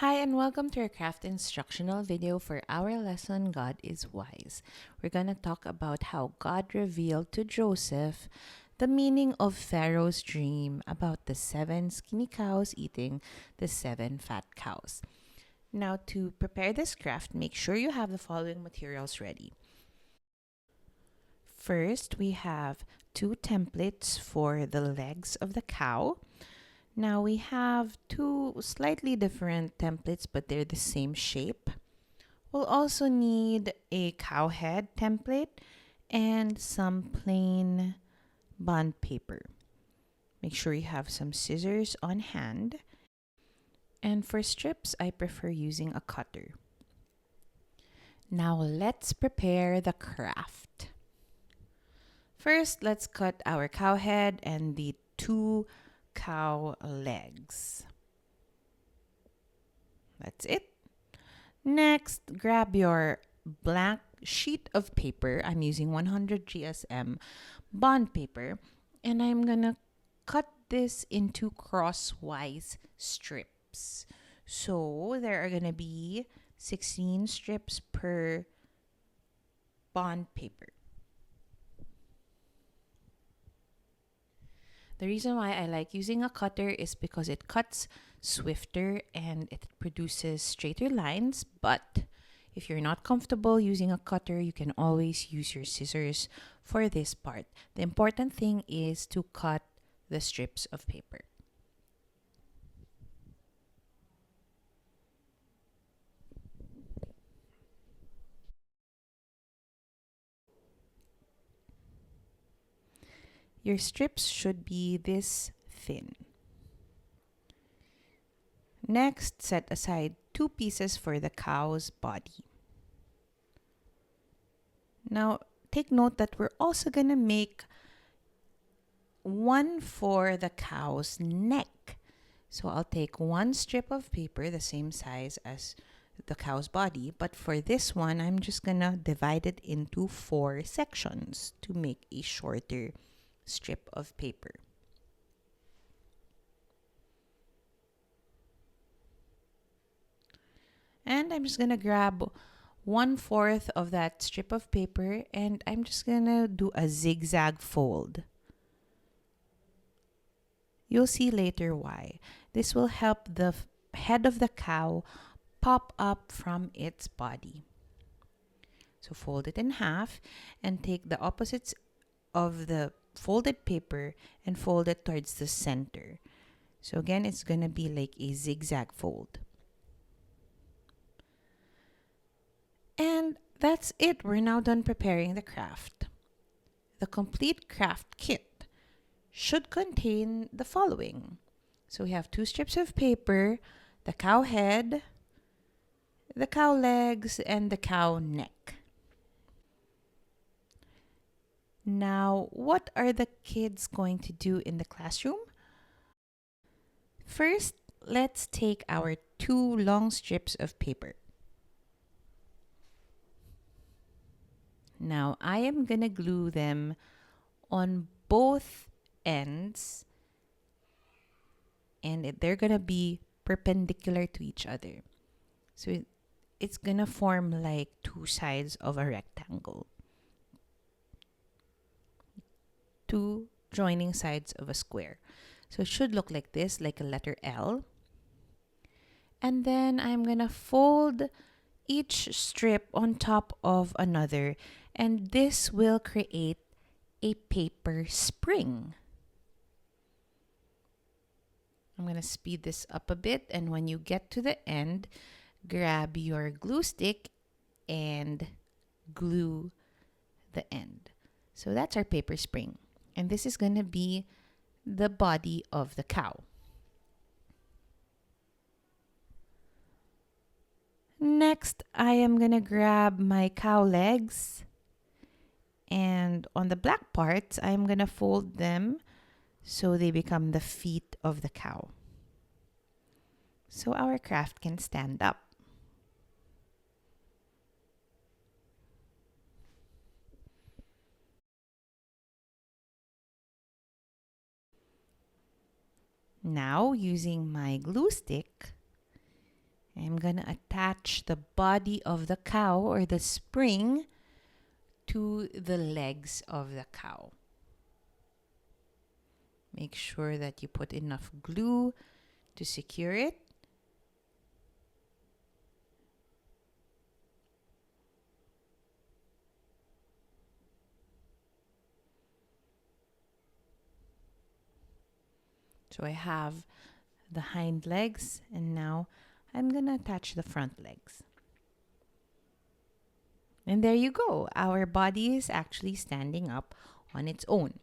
Hi and welcome to our craft instructional video for our lesson God is Wise. We're going to talk about how God revealed to Joseph the meaning of Pharaoh's dream about the 7 skinny cows eating the 7 fat cows. Now, to prepare this craft, make sure you have the following materials ready. First, we have 2 templates for the legs of the cow. Now we have 2 slightly different templates, but they're the same shape. We'll also need a cow head template and some plain bond paper. Make sure you have some scissors on hand. And for strips, I prefer using a cutter. Now let's prepare the craft. First, let's cut our cow head and the 2 cow legs. That's it. Next, grab your blank sheet of paper. I'm using 100 GSM bond paper, and I'm gonna cut this into crosswise strips. So there are gonna be 16 strips per bond paper. The reason why I like using a cutter is because it cuts swifter and it produces straighter lines. But if you're not comfortable using a cutter, you can always use your scissors for this part. The important thing is to cut the strips of paper. Your strips should be this thin. Next, set aside 2 pieces for the cow's body. Now, take note that we're also going to make one for the cow's neck. So I'll take 1 strip of paper, the same size as the cow's body, but for this one, I'm just going to divide it into 4 sections to make a shorter strip of paper. And I'm just going to grab 1/4 of that strip of paper and I'm just going to do a zigzag fold. You'll see later why. This will help the head of the cow pop up from its body. So fold it in half and take the opposites of the folded paper and fold it towards the center. So again, it's going to be like a zigzag fold. And that's it. We're now done preparing the craft. The complete craft kit should contain the following. So we have 2 strips of paper, the cow head, the cow legs, and the cow neck. Now, what are the kids going to do in the classroom? First, let's take our 2 long strips of paper. Now, I am going to glue them on both ends and they're going to be perpendicular to each other. So it's going to form like 2 sides of a rectangle. 2 joining sides of a square. So it should look like this, like a letter L. And then I'm going to fold each strip on top of another, and this will create a paper spring. I'm going to speed this up a bit, and when you get to the end, grab your glue stick and glue the end. So that's our paper spring, and this is going to be the body of the cow. Next, I am going to grab my cow legs, and on the black parts, I'm going to fold them so they become the feet of the cow. So our craft can stand up. Now, using my glue stick, I'm going to attach the body of the cow or the spring to the legs of the cow. Make sure that you put enough glue to secure it. So I have the hind legs, and now I'm gonna attach the front legs. And there you go. Our body is actually standing up on its own.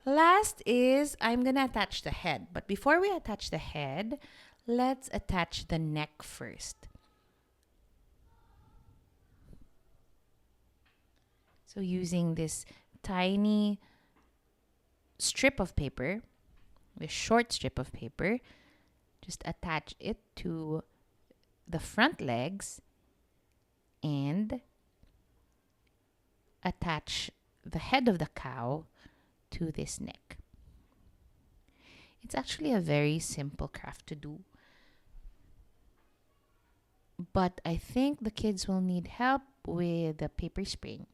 Last is I'm gonna attach the head. But before we attach the head, let's attach the neck first. So using this tiny strip of paper, a short strip of paper, just attach it to the front legs and attach the head of the cow to this neck. It's actually a very simple craft to do, but I think the kids will need help with the paper spring.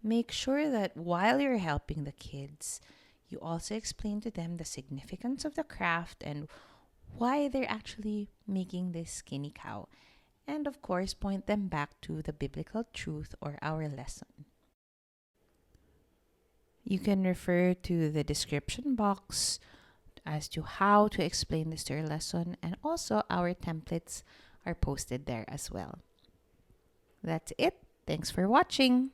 Make sure that while you're helping the kids, you also explain to them the significance of the craft and why they're actually making this skinny cow. And of course, point them back to the biblical truth or our lesson. You can refer to the description box as to how to explain this to your lesson, and also our templates are posted there as well. That's it. Thanks for watching.